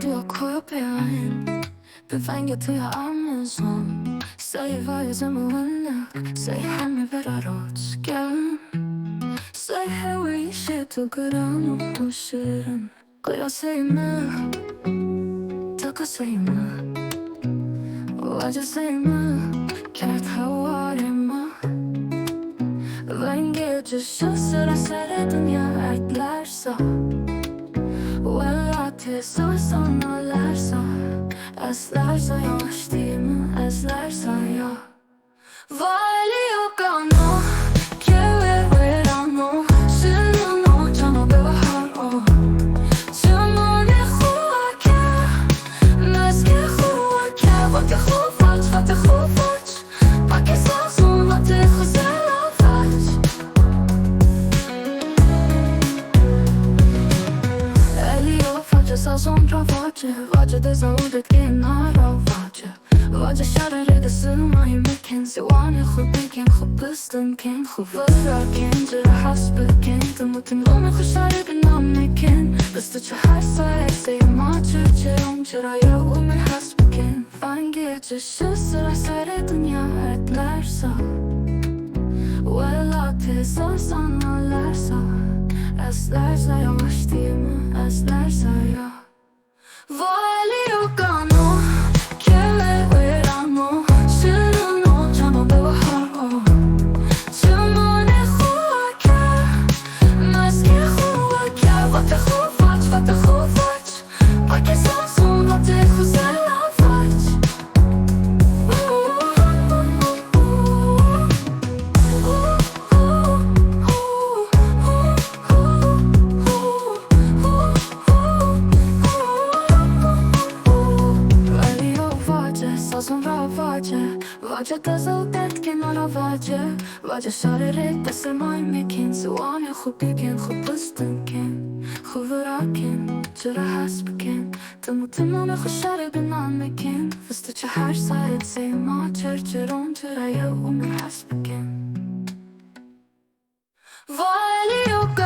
du har KPN Befängt till jag Amazon Säg vad jag som är Säg hem i världrådskan Säg hur vi shit och grann och shirin Och jag säger med Tack och säger med Och jag säger med Kerd havarima Vänget just kösar سر دنیا لرزا ولا تسوسا لرزا از لرزا yavaş değil mi az lärza ya Vali yokano Keve verano Sino cano bevaharo Cumane khuvake Meske khuvake Vate khuvach Pake sazun vate khuzelavach Sazon ravace Vace de zaudet genara vace Vace şarere de sığmayı mekin Zivane khubigin khubistin kin Khuvarakin Jira hasbikin Tumutin lome khushare binam mekin Bistu çahar sayar Seyma çırçırım Jira yavumin hasbikin Vange cışı sıra sere dünya etlersa Vela teza sanarlarsa Eslerse yavaş değil mi? Eslerse ya Vali yokano Keve verano Sino cano bevaharo Cumane khuvake Meske khuvake Vate khuvach Pake sazun vate khuzelavach Sazon ravace Vace de zaudet genara vace Vace şarere de semay mekin Zivane khubigin khubistin kin Khuvarakin Jira hasbikin Tumutimone khushare binan mekin Fistu çahar sayet Seyma çırçırım Jira yavumin hasbikin Vali yok